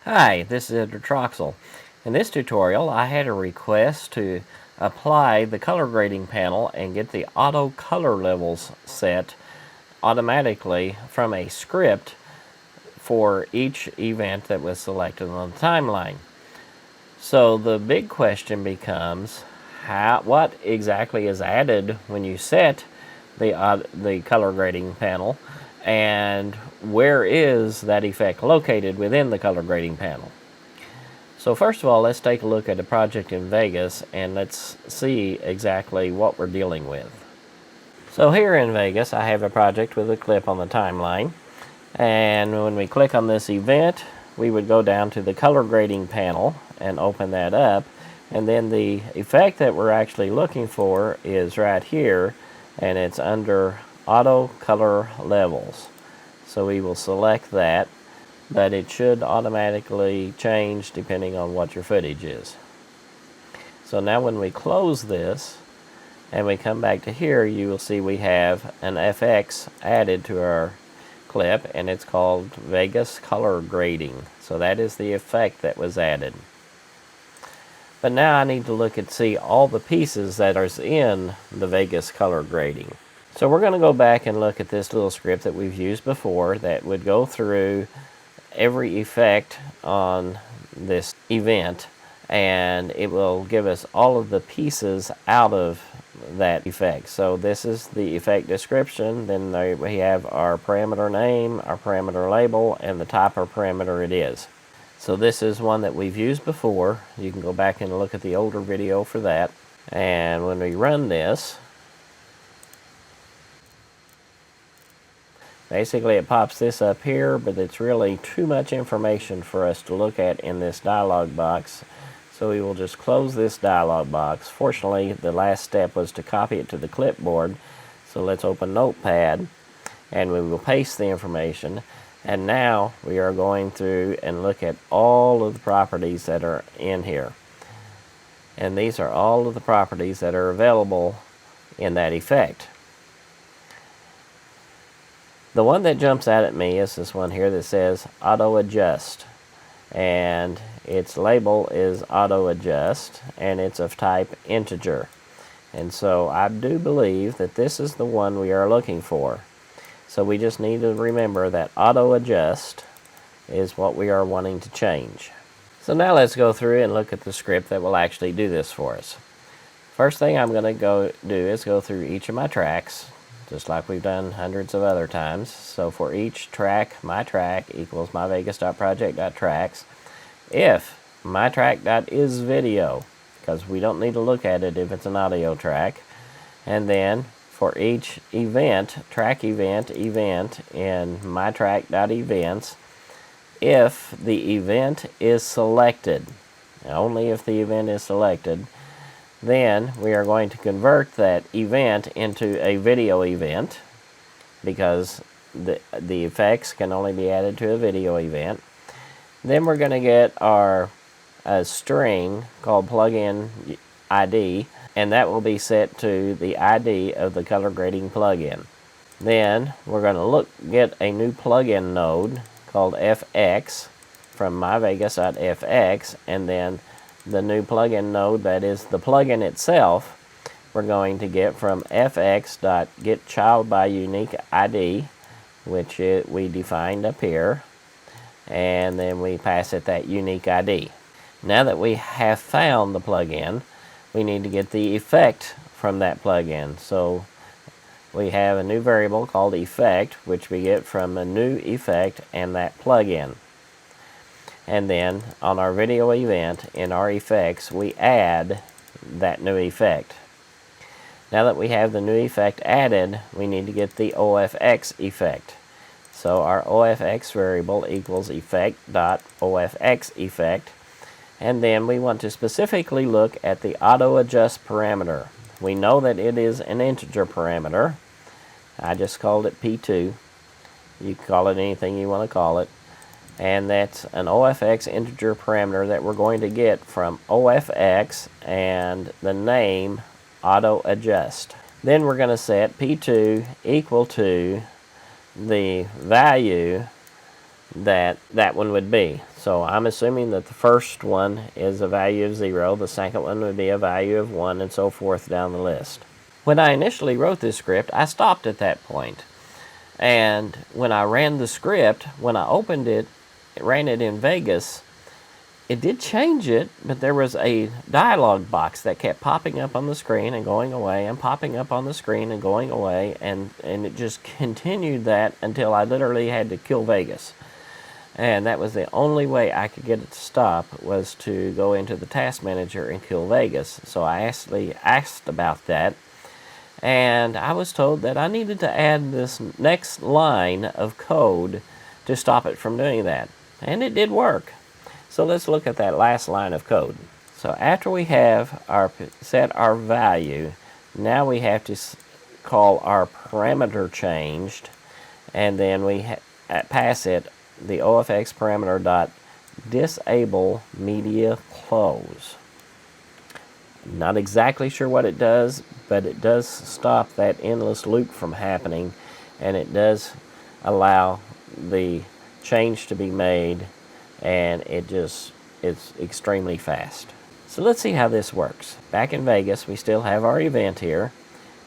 Hi, this is Troxel. In this tutorial, I had a request to apply the color grading panel and get the auto color levels set automatically from a script for each event that was selected on the timeline. So the big question becomes, what exactly is added when you set the color grading panel, and where is that effect located within the color grading panel? So first of all, let's take a look at a project in Vegas and let's see exactly what we're dealing with. So here in Vegas, I have a project with a clip on the timeline, and when we click on this event, we would go down to the color grading panel and open that up, and then the effect that we're actually looking for is right here, and it's under auto color levels. So we will select that, but it should automatically change depending on what your footage is. So now when we close this and we come back to here, you will see we have an FX added to our clip, and it's called Vegas color grading. So that is the effect that was added. But now I need to look and see all the pieces that are in the Vegas color grading. So we're going to go back and look at this little script that we've used before that would go through every effect on this event, and it will give us all of the pieces out of that effect. So this is the effect description, then we have our parameter name, our parameter label, and the type of parameter it is. So this is one that we've used before. You can go back and look at the older video for that. And when we run this, basically it pops this up here, but it's really too much information for us to look at in this dialog box. So we will just close this dialog box. Fortunately, the last step was to copy it to the clipboard. So let's open Notepad, and we will paste the information. And now we are going through and look at all of the properties that are in here. And these are all of the properties that are available in that effect. The one that jumps out at me is this one here that says Auto Adjust, and its label is Auto Adjust, and it's of type integer. And so I do believe that this is the one we are looking for. So we just need to remember that Auto Adjust is what we are wanting to change. So now let's go through and look at the script that will actually do this for us. First thing I'm going to go do is go through each of my tracks, just like we've done hundreds of other times. So for each track, my track equals myvegas.project.tracks. If my track.isVideo, because we don't need to look at it if it's an audio track. And then for each event, track event in mytrack.events, if the event is selected, only if the event is selected, then we are going to convert that event into a video event, because the effects can only be added to a video event. Then we're going to get our string called plugin ID, and that will be set to the ID of the color grading plugin. Then we're going to get a new plugin node called FX from myvegas.fx, and then the new plugin node that is the plugin itself, we're going to get from fx.getChildByUniqueID, which we defined up here, and then we pass it that unique ID. Now that we have found the plugin, we need to get the effect from that plugin. So we have a new variable called effect, which we get from a new effect and that plugin. And then on our video event, in our effects, we add that new effect. Now that we have the new effect added, we need to get the OFX effect. So our OFX variable equals effect.OFX effect. And then we want to specifically look at the auto adjust parameter. We know that it is an integer parameter. I just called it P2. You can call it anything you want to call it. And that's an OFX integer parameter that we're going to get from OFX and the name auto adjust. Then we're going to set P2 equal to the value that one would be. So I'm assuming that the first one is a value of 0, the second one would be a value of 1, and so forth down the list. When I initially wrote this script, I stopped at that point. And when I ran the script, when I opened it, ran it in Vegas, it did change it, but there was a dialog box that kept popping up on the screen and going away, and popping up on the screen and going away, and it just continued that until I literally had to kill Vegas. And that was the only way I could get it to stop, was to go into the task manager and kill Vegas. So I actually asked about that, and I was told that I needed to add this next line of code to stop it from doing that. And it did work. So let's look at that last line of code. So after we have set our value, now we have to call our parameter changed, and then we pass it the OFX parameter dot disable media close. Not exactly sure what it does, but it does stop that endless loop from happening, and it does allow the change to be made, and it's extremely fast. So let's see how this works. Back in Vegas, we still have our event here.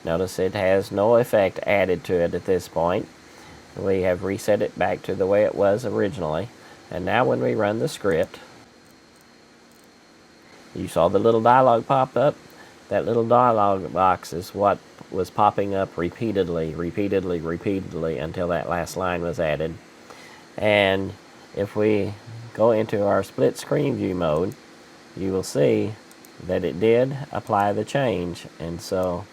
Notice it has no effect added to it at this point. We have reset it back to the way it was originally. And now when we run the script, you saw the little dialog pop up. That little dialog box is what was popping up repeatedly until that last line was added. And if we go into our split screen view mode, you will see that it did apply the change. And so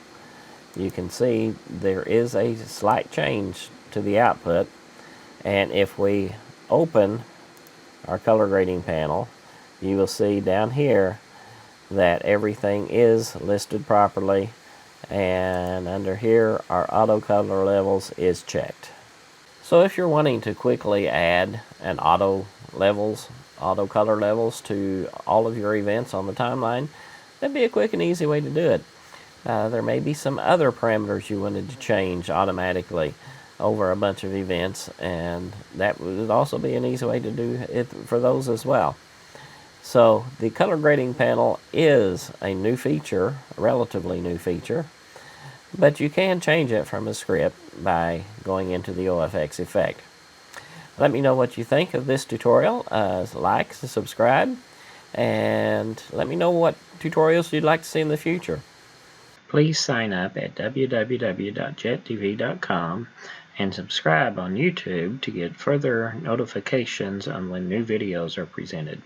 you can see there is a slight change to the output. And if we open our color grading panel, you will see down here that everything is listed properly, and under here our auto color levels is checked. So if you're wanting to quickly add an auto color levels to all of your events on the timeline, that'd be a quick and easy way to do it. There may be some other parameters you wanted to change automatically over a bunch of events, and that would also be an easy way to do it for those as well. So the color grading panel is a new feature, a relatively new feature, but you can change it from a script by going into the OFX effect. Let me know what you think of this tutorial. Like, subscribe, and let me know what tutorials you'd like to see in the future. Please sign up at www.jettv.com and subscribe on YouTube to get further notifications on when new videos are presented.